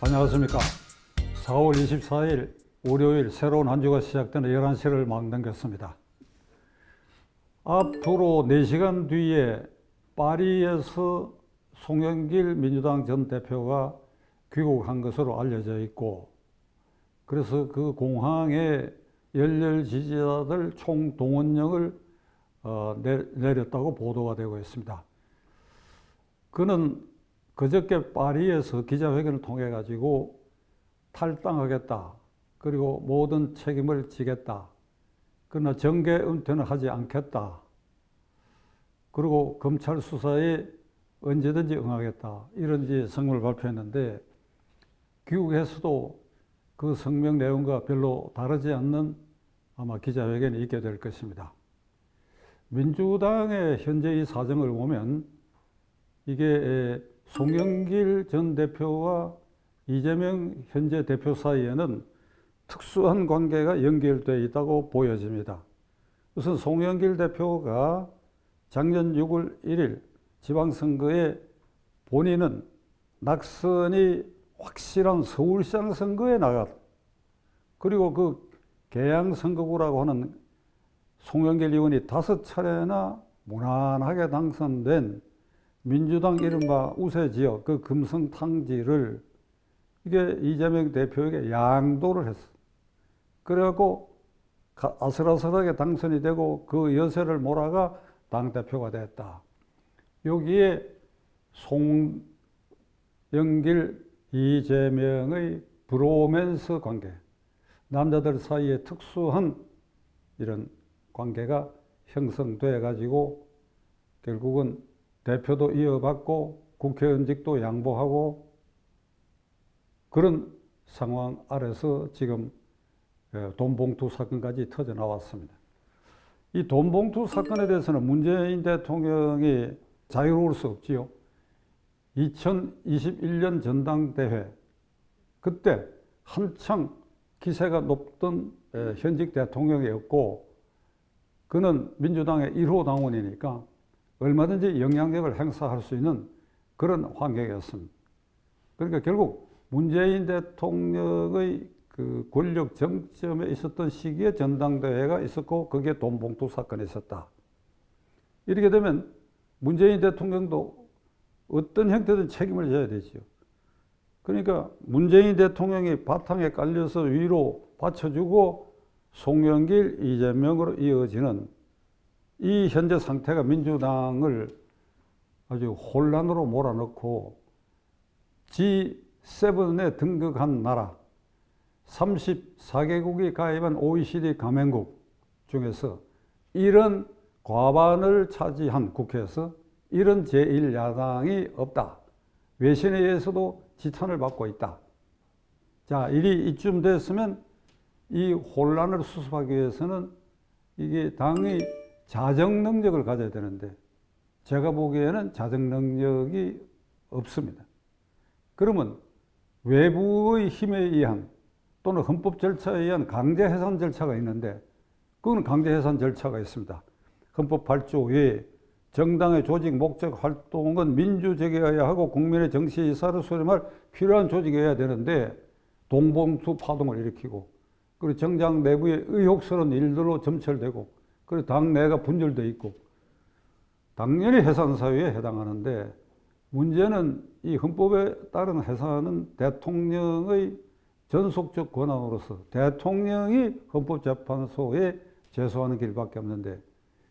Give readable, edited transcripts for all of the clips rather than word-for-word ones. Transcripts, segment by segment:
안녕하십니까. 4월 24일 월요일 새로운 한 주가 시작되는 11시를 막 넘겼습니다. 앞으로 4시간 뒤에 파리에서 송영길 민주당 전 대표가 귀국한 것으로 알려져 있고, 그래서 그 공항에 열렬 지지자들 총동원령을 내렸다고 보도가 되고 있습니다. 그는 그저께 파리에서 기자회견을 통해 가지고 탈당하겠다, 그리고 모든 책임을 지겠다, 그러나 정계 은퇴는 하지 않겠다, 그리고 검찰 수사에 언제든지 응하겠다, 이런 성명을 발표했는데, 귀국에서도 그 성명 내용과 별로 다르지 않는 아마 기자회견이 있게 될 것입니다. 민주당의 현재 이 사정을 보면 이게 송영길 전 대표와 이재명 현재 대표 사이에는 특수한 관계가 연결되어 있다고 보여집니다. 우선 송영길 대표가 작년 6월 1일 지방선거에 본인은 낙선이 확실한 서울시장 선거에 나갔다. 그리고 그 계양선거구라고 하는 송영길 의원이 5차례나 무난하게 당선된 민주당 이른바 우세지역 그 금성탕지를 이게 이재명 대표에게 양도를 했어. 그래갖고 아슬아슬하게 당선이 되고 그 여세를 몰아가 당대표가 됐다. 여기에 송영길, 이재명의 브로맨스 관계, 남자들 사이에 특수한 이런 관계가 형성돼 가지고 결국은 대표도 이어받고 국회의원직도 양보하고 그런 상황 아래서 지금 돈봉투 사건까지 터져 나왔습니다. 이 돈봉투 사건에 대해서는 문재인 대통령이 자유로울 수 없지요. 2021년 전당대회 그때 한창 기세가 높던 현직 대통령이었고, 그는 민주당의 1호 당원이니까 얼마든지 영향력을 행사할 수 있는 그런 환경이었습니다. 그러니까 결국 문재인 대통령의 그 권력 정점에 있었던 시기에 전당대회가 있었고, 거기에 돈봉투 사건이 있었다. 이렇게 되면 문재인 대통령도 어떤 형태든 책임을 져야 되죠. 그러니까 문재인 대통령이 바탕에 깔려서 위로 받쳐주고 송영길, 이재명으로 이어지는 이 현재 상태가 민주당을 아주 혼란으로 몰아넣고 G7에 등극한 나라 34개국이 가입한 OECD 가맹국 중에서 이런 과반을 차지한 국회에서 이런 제1야당이 없다. 외신에 의해서도 지탄을 받고 있다. 자, 일이 이쯤 됐으면 이 혼란을 수습하기 위해서는 이게 당의 자정 능력을 가져야 되는데, 제가 보기에는 자정 능력이 없습니다. 그러면 외부의 힘에 의한 또는 헌법 절차에 의한 강제 해산 절차가 있는데, 그건 강제 해산 절차가 있습니다. 헌법 8조 외에 정당의 조직, 목적, 활동은 민주적이어야 하고 국민의 정치 의사를 수렴할 필요한 조직이어야 되는데, 돈봉투 파동을 일으키고, 그리고 정당 내부의 의혹스러운 일들로 점철되고, 그리고 당 내가 분열되어 있고, 당연히 해산사유에 해당하는데, 문제는 이 헌법에 따른 해산은 대통령의 전속적 권한으로서 대통령이 헌법재판소에 제소하는 길밖에 없는데,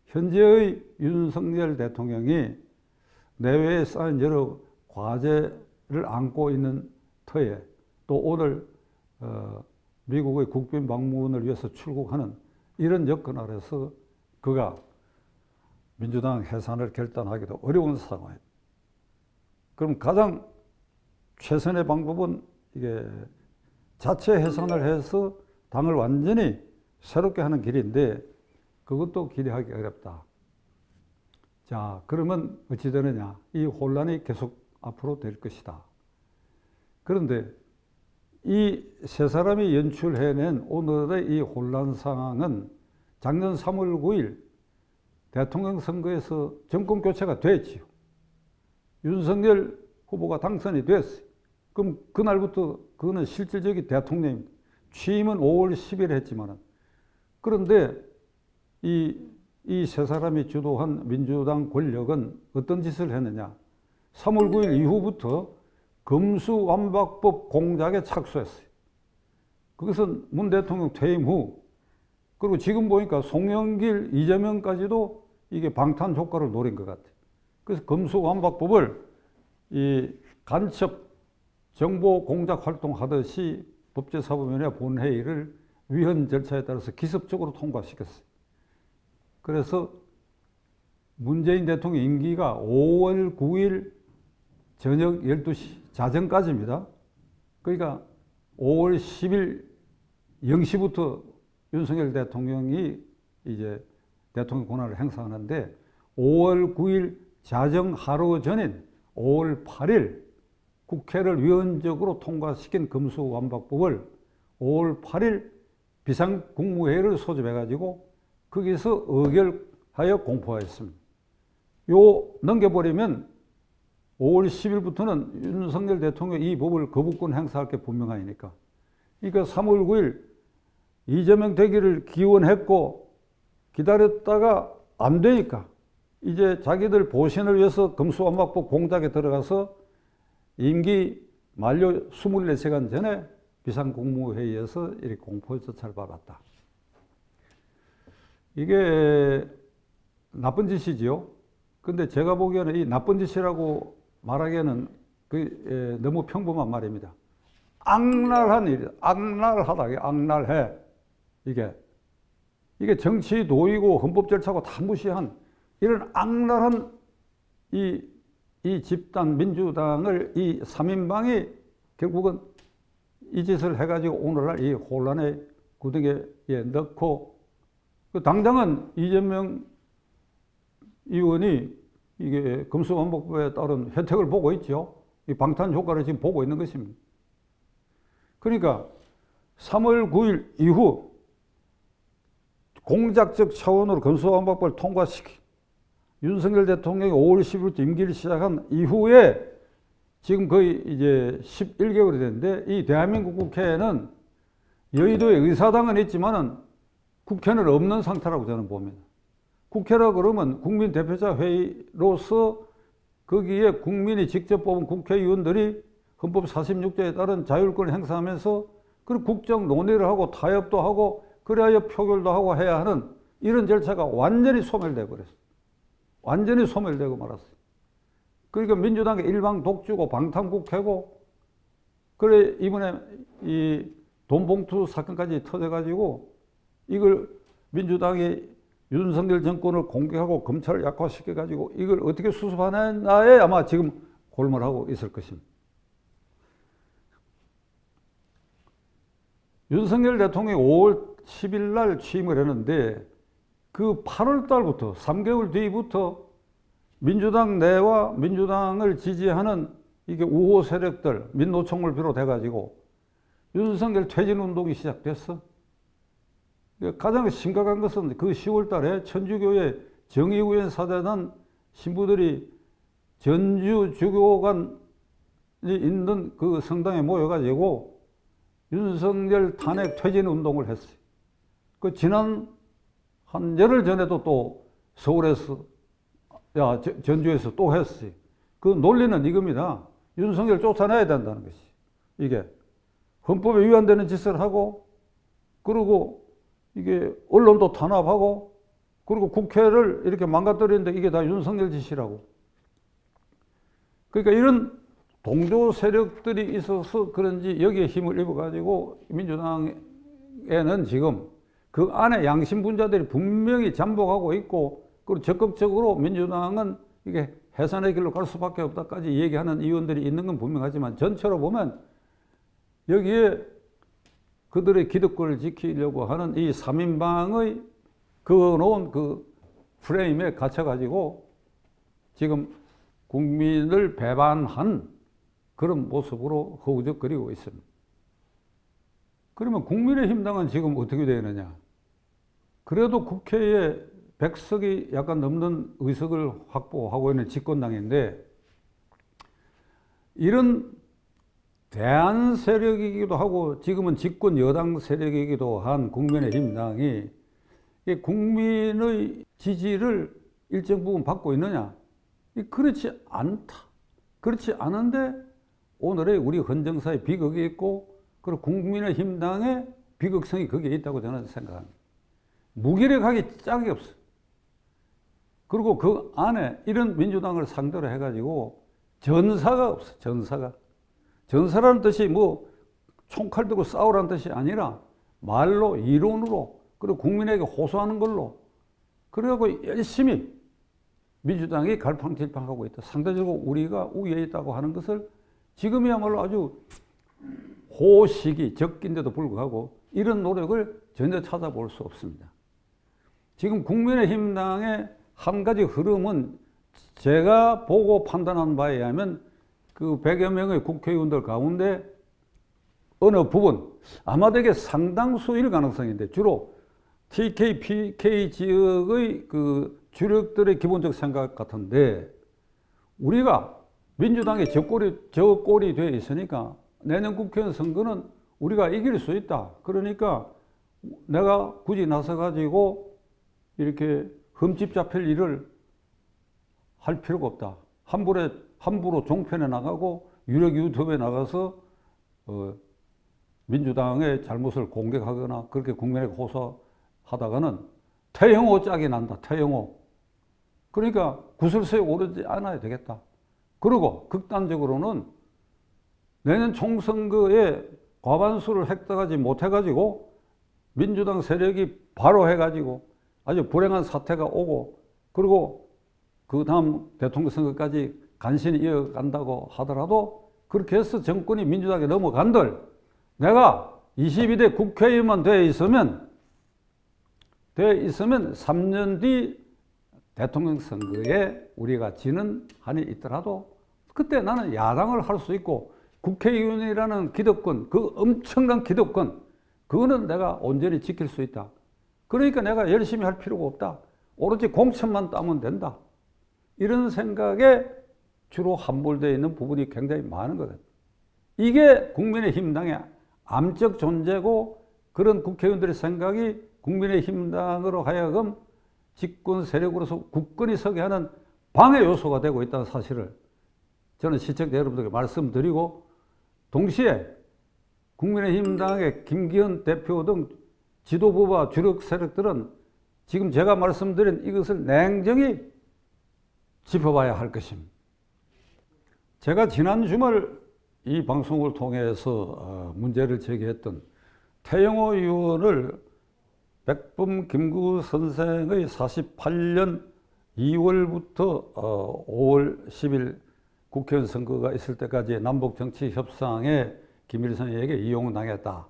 현재의 윤석열 대통령이 내외에 쌓인 여러 과제를 안고 있는 터에 또 오늘 미국의 국빈 방문을 위해서 출국하는 이런 여건 아래서 그가 민주당 해산을 결단하기도 어려운 상황입니다. 그럼 가장 최선의 방법은 이게 자체 해산을 해서 당을 완전히 새롭게 하는 길인데, 그것도 기대하기 어렵다. 자, 그러면 어찌 되느냐? 이 혼란이 계속 앞으로 될 것이다. 그런데 이 세 사람이 연출해낸 오늘의 이 혼란 상황은 작년 3월 9일 대통령 선거에서 정권 교체가 됐지요. 윤석열 후보가 당선이 됐어요. 그럼 그날부터 그거는 실질적인 대통령입니다. 취임은 5월 10일 했지만은. 그런데 이 세 사람이 주도한 민주당 권력은 어떤 짓을 했느냐. 3월 9일 이후부터 검수완박법 공작에 착수했어요. 그것은 문 대통령 퇴임 후, 그리고 지금 보니까 송영길, 이재명까지도 이게 방탄 효과를 노린 것 같아요. 그래서 검수완박법을 이 간첩 정보 공작 활동하듯이 법제사법위원회 본회의를 위헌 절차에 따라서 기습적으로 통과시켰어요. 그래서 문재인 대통령 임기가 5월 9일 저녁 12시 자정까지입니다. 그러니까 5월 10일 0시부터 윤석열 대통령이 이제 대통령 권한을 행사하는데 5월 9일 자정 하루 전인 5월 8일 국회를 위헌적으로 통과시킨 검수완박법을 5월 8일 비상국무회의를 소집해가지고 거기서 의결하여 공포했습니다. 요 넘겨버리면 5월 10일부터는 윤석열 대통령이 이 법을 거부권 행사할 게 분명하니까. 그러니까 3월 9일 이재명 되기를 기원했고 기다렸다가 안 되니까 이제 자기들 보신을 위해서 검수완박법 공작에 들어가서 임기 만료 24시간 전에 비상국무회의에서 이렇게 공포 조치를 받았다. 이게 나쁜 짓이지요. 근데 제가 보기에는 이 나쁜 짓이라고 말하기에는 너무 평범한 말입니다. 악랄한 일이다. 악랄하다. 악랄해. 이게 정치 도의고 헌법 절차고 다 무시한 이런 악랄한 이 집단 민주당을 이 3인방이 결국은 이 짓을 해가지고 오늘날 이 혼란의 구덩이에 넣고, 당장은 이재명 의원이 이게 검수완박법에 따른 혜택을 보고 있죠. 이 방탄 효과를 지금 보고 있는 것입니다. 그러니까 3월 9일 이후 공작적 차원으로 검수완박법을 통과시키 윤석열 대통령이 5월 10일부터 임기를 시작한 이후에 지금 거의 이제 11개월이 됐는데 이 대한민국 국회에는 여의도에 의사당은 있지만은 국회는 없는 상태라고 저는 봅니다. 국회라 그러면 국민 대표자 회의로서 거기에 국민이 직접 뽑은 국회의원들이 헌법 46조에 따른 자율권을 행사하면서 그리고 국정 논의를 하고 타협도 하고 그래야 표결도 하고 해야 하는 이런 절차가 완전히 소멸되고 그랬어요. 완전히 소멸되고 말았어요. 그러니까 민주당의 일방 독주고 방탄국회고, 그래 이번에 이 돈봉투 사건까지 터져가지고 이걸 민주당이 윤석열 정권을 공격하고 검찰을 약화시켜가지고 이걸 어떻게 수습하느냐에 아마 지금 골몰하고 있을 것입니다. 윤석열 대통령이 5월 10일 날 취임을 했는데 그 8월 달부터 3개월 뒤부터 민주당 내와 민주당을 지지하는 이게 우호 세력들, 민노총을 비롯해가지고 윤석열 퇴진 운동이 시작됐어. 가장 심각한 것은 그 10월 달에 천주교회 정의구현 사대단 신부들이 전주 주교관이 있는 그 성당에 모여가지고 윤석열 탄핵 퇴진 운동을 했어요. 그 지난 한 열흘 전에도 또 서울에서, 전주에서 또 했어요. 그 논리는 이겁니다. 윤석열 쫓아내야 된다는 것이. 이게 헌법에 위반되는 짓을 하고, 그리고 이게 언론도 탄압하고, 그리고 국회를 이렇게 망가뜨리는데 이게 다 윤석열 짓이라고. 그러니까 이런 동조 세력들이 있어서 그런지 여기에 힘을 입어가지고 민주당에는 지금 그 안에 양심분자들이 분명히 잠복하고 있고, 그리고 적극적으로 민주당은 이게 해산의 길로 갈 수밖에 없다까지 얘기하는 의원들이 있는 건 분명하지만 전체로 보면 여기에 그들의 기득권을 지키려고 하는 이 3인방의 그어놓은 그 프레임에 갇혀가지고 지금 국민을 배반한 그런 모습으로 허우적거리고 있습니다. 그러면 국민의힘당은 지금 어떻게 되느냐? 그래도 국회에 100석이 약간 넘는 의석을 확보하고 있는 집권당인데, 이런 대안 세력이기도 하고 지금은 집권 여당 세력이기도 한 국민의힘당이 국민의 지지를 일정 부분 받고 있느냐? 그렇지 않다. 그렇지 않은데 오늘의 우리 헌정사의 비극이 있고 그리고 국민의힘당의 비극성이 거기에 있다고 저는 생각합니다. 무기력하기 짝이 없어요. 그리고 그 안에 이런 민주당을 상대로 해가지고 전사가 없어요. 전사가. 전사라는 뜻이 뭐 총칼 들고 싸우라는 뜻이 아니라 말로 이론으로 그리고 국민에게 호소하는 걸로 그래갖고 열심히 민주당이 갈팡질팡하고 있다. 상대적으로 우리가 우위에 있다고 하는 것을 지금이야말로 아주 호식이 적긴데도 불구하고 이런 노력을 전혀 찾아볼 수 없습니다. 지금 국민의힘당의 한 가지 흐름은 제가 보고 판단한 바에 의하면 그 100여 명의 국회의원들 가운데 어느 부분, 아마 되게 상당수일 가능성인데 주로 TK, PK 지역의 그 주력들의 기본적 생각 같은데 우리가 민주당이 저꼴이 되어 있으니까 내년 국회의원 선거는 우리가 이길 수 있다. 그러니까 내가 굳이 나서가지고 이렇게 흠집 잡힐 일을 할 필요가 없다. 함부로 종편에 나가고 유력 유튜브에 나가서 민주당의 잘못을 공격하거나 그렇게 국민에게 호소하다가는 태영호 짝이 난다. 태영호. 그러니까 구설수에 오르지 않아야 되겠다. 그리고 극단적으로는 내년 총선거에 과반수를 획득하지 못해가지고 민주당 세력이 바로 해가지고 아주 불행한 사태가 오고 그리고 그 다음 대통령 선거까지 간신히 이어간다고 하더라도 그렇게 해서 정권이 민주당에 넘어간들 내가 22대 국회의원만 돼 있으면 3년 뒤 대통령 선거에 우리가 지는 한이 있더라도 그때 나는 야당을 할 수 있고 국회의원이라는 기득권, 그 엄청난 기득권, 그거는 내가 온전히 지킬 수 있다. 그러니까 내가 열심히 할 필요가 없다. 오로지 공천만 따면 된다. 이런 생각에 주로 함몰되어 있는 부분이 굉장히 많은 거거든요. 이게 국민의힘당의 암적 존재고 그런 국회의원들의 생각이 국민의힘당으로 하여금 집권 세력으로서 굳건히 서게 하는 방해 요소가 되고 있다는 사실을 저는 시청자 여러분들에게 말씀드리고 동시에 국민의힘당의 김기현 대표 등 지도부와 주력 세력들은 지금 제가 말씀드린 이것을 냉정히 짚어봐야 할 것입니다. 제가 지난 주말 이 방송을 통해서 문제를 제기했던 태영호 의원을 백범 김구 선생의 48년 2월부터 5월 10일 국회의원 선거가 있을 때까지 남북정치협상에 김일성에게 이용당했다라고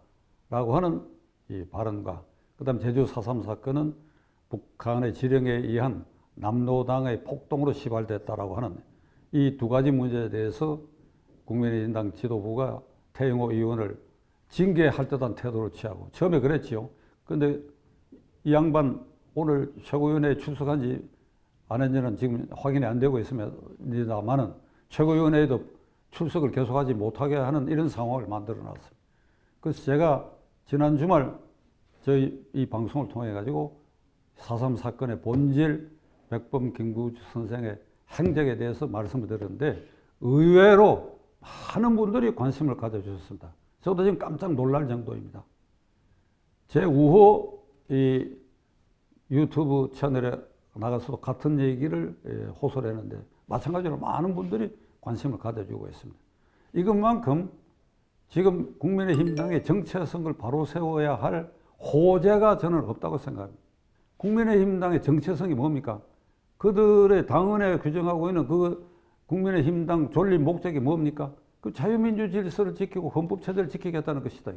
하는 이 발언과 그 다음 제주 4.3 사건은 북한의 지령에 의한 남로당의 폭동으로 시발됐다라고 하는 이 두 가지 문제에 대해서 국민의힘당 지도부가 태영호 의원을 징계할 듯한 태도를 취하고 처음에 그랬지요. 그런데 이 양반 오늘 최고위원회에 출석한 지 안 했는지는 지금 확인이 안 되고 있습니다만은 최고위원회에도 출석을 계속하지 못하게 하는 이런 상황을 만들어 놨습니다. 그래서 제가 지난 주말 저희 이 방송을 통해 가지고 4.3 사건의 본질 백범 김구 선생의 행적에 대해서 말씀을 드렸는데 의외로 많은 분들이 관심을 가져주셨습니다. 저도 지금 깜짝 놀랄 정도입니다. 제 우호 이 유튜브 채널에 나가서도 같은 얘기를 호소를 했는데 마찬가지로 많은 분들이 관심을 가져주고 있습니다. 이것만큼 지금 국민의힘당의 정체성을 바로 세워야 할 호재가 저는 없다고 생각합니다. 국민의힘당의 정체성이 뭡니까? 그들의 당헌에 규정하고 있는 그 국민의힘당 존립 목적이 뭡니까? 그 자유민주 질서를 지키고 헌법체제를 지키겠다는 것이다.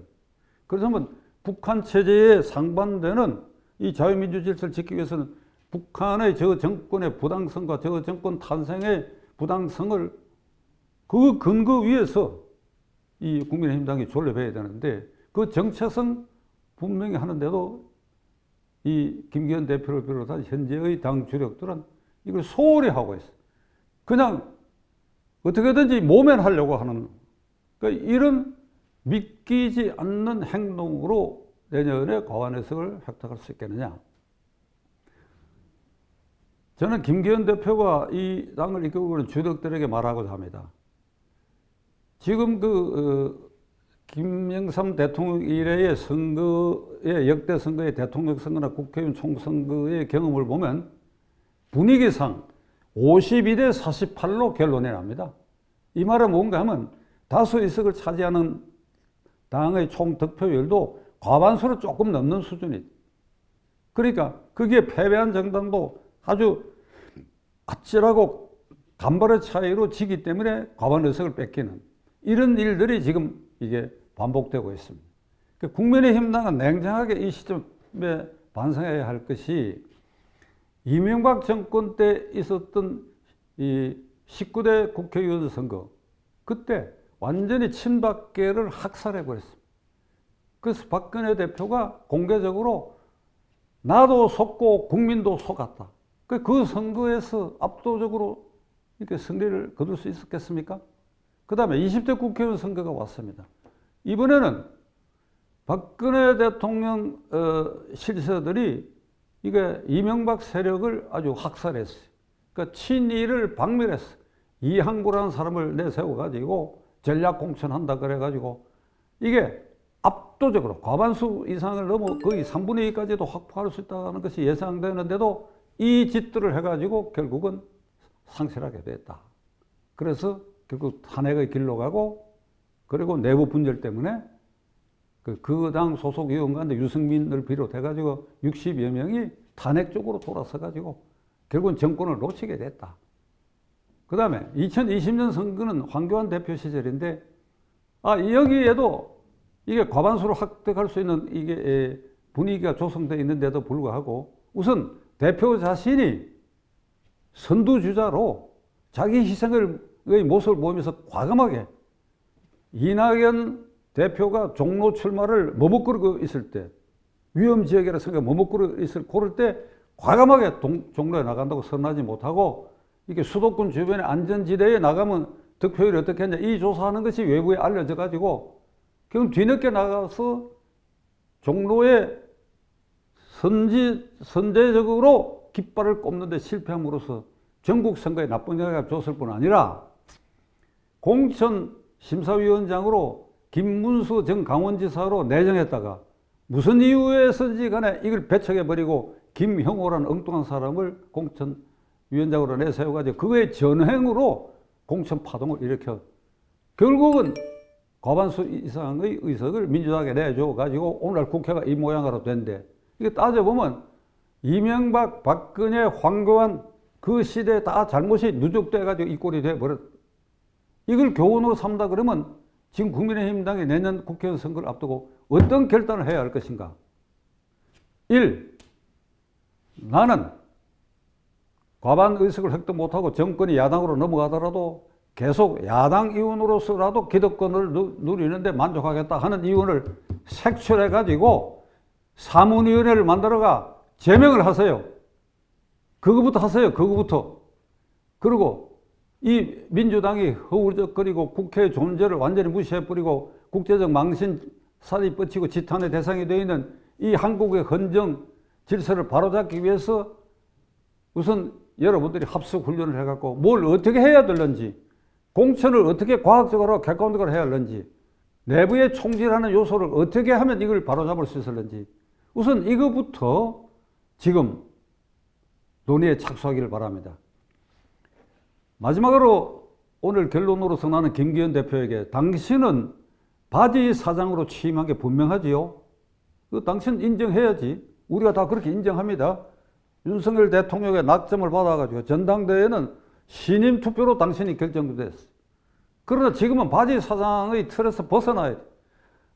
그렇다면 북한 체제에 상반되는 이 자유민주 질서를 지키기 위해서는 북한의 저 정권의 부당성과 저 정권 탄생의 부당성을 그 근거 위에서 이 국민의힘당이 존립해야 되는데 그 정체성 분명히 하는데도 이 김기현 대표를 비롯한 현재의 당 주력들은 이걸 소홀히 하고 있어요. 그냥 어떻게든지 모면하려고 하는 그러니까 이런 믿기지 않는 행동으로 내년에 과반의석을 획득할 수 있겠느냐. 저는 김기현 대표가 이 당을 이끌고 있는 주덕들에게 말하고자 합니다. 지금 김영삼 대통령 이래의 선거의 역대 선거의 대통령 선거나 국회의원 총선거의 경험을 보면 분위기상 52대 48로 결론이 납니다. 이 말은 뭔가 하면 다수 의석을 차지하는 당의 총 득표율도 과반수를 조금 넘는 수준이죠. 그러니까 거기에 패배한 정당도 아주 아찔하고 간발의 차이로 지기 때문에 과반 의석을 뺏기는 이런 일들이 지금 이게 반복되고 있습니다. 국민의힘당은 냉정하게 이 시점에 반성해야 할 것이 이명박 정권 때 있었던 이 19대 국회의원 선거, 그때 완전히 친박계를 학살해버렸습니다. 그래서 박근혜 대표가 공개적으로 나도 속고 국민도 속았다. 그 선거에서 압도적으로 이렇게 승리를 거둘 수 있었겠습니까? 그 다음에 20대 국회의원 선거가 왔습니다. 이번에는 박근혜 대통령 실세들이 이게 이명박 세력을 아주 학살했어요. 그러니까 친이를 박멸했어요. 이항구라는 사람을 내세워가지고 전략 공천한다 그래가지고 이게 압도적으로 과반수 이상을 넘어 거의 3분의 2까지도 확보할 수 있다는 것이 예상되는데도 이 짓들을 해가지고 결국은 상실하게 됐다. 그래서 결국 탄핵의 길로 가고 그리고 내부 분열 때문에 그 당 소속 의원관들 유승민을 비롯해가지고 60여 명이 탄핵 쪽으로 돌아서가지고 결국은 정권을 놓치게 됐다. 그 다음에 2020년 선거는 황교안 대표 시절인데 여기에도 이게 과반수로 획득할 수 있는 이게 분위기가 조성되어 있는데도 불구하고 우선 대표 자신이 선두주자로 자기 희생의 모습을 보이면서 과감하게 이낙연 대표가 종로 출마를 머뭇거리고 있을 때 위험지역이라 생각해 머뭇거리고 그럴 때 과감하게 종로에 나간다고 선언하지 못하고 이게 수도권 주변의 안전지대에 나가면 득표율이 어떻게 했냐 이 조사하는 것이 외부에 알려져 가지고 그럼 뒤늦게 나가서 종로에 선제적으로 깃발을 꼽는데 실패함으로써 전국 선거에 나쁜 영향을 줬을 뿐 아니라 공천 심사위원장으로 김문수 전 강원지사로 내정했다가 무슨 이유에서인지 간에 이걸 배척해버리고 김형호라는 엉뚱한 사람을 공천위원장으로 내세워가지고 그거의 전횡으로 공천 파동을 일으켜 결국은 과반수 이상의 의석을 민주당에 내줘가지고 오늘날 국회가 이 모양으로 된대. 이게 따져보면 이명박, 박근혜, 황교안 그 시대에 다 잘못이 누적돼가지고 이 꼴이 돼버렸. 이걸 교훈으로 삼다 그러면 지금 국민의힘당이 내년 국회의원 선거를 앞두고 어떤 결단을 해야 할 것인가? 1. 나는 과반 의석을 획득 못하고 정권이 야당으로 넘어가더라도 계속 야당 의원으로서라도 기득권을 누리는데 만족하겠다 하는 의원을 색출해가지고 사문위원회를 만들어가 제명을 하세요. 그거부터 하세요. 그거부터. 그리고 이 민주당이 허우적거리고 국회의 존재를 완전히 무시해버리고 국제적 망신살이 뻗치고 지탄의 대상이 되어 있는 이 한국의 헌정 질서를 바로잡기 위해서 우선 여러분들이 합숙 훈련을 해갖고 뭘 어떻게 해야 되는지 공천을 어떻게 과학적으로 객관적으로 해야 하는지 내부에 총질하는 요소를 어떻게 하면 이걸 바로잡을 수 있을는지 우선 이거부터 지금 논의에 착수하기를 바랍니다. 마지막으로 오늘 결론으로서 나는 김기현 대표에게 당신은 바지 사장으로 취임한 게 분명하지요. 당신 인정해야지. 우리가 다 그렇게 인정합니다. 윤석열 대통령의 낙점을 받아가지고 전당대회는 신임 투표로 당신이 결정됐어. 그러나 지금은 바지 사장의 틀에서 벗어나야 돼.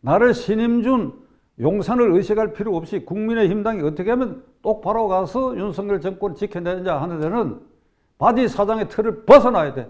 나를 신임 준 용산을 의식할 필요 없이 국민의힘당이 어떻게 하면 똑바로 가서 윤석열 정권을 지켜내자 하는 데는 바지 사장의 틀을 벗어나야 돼.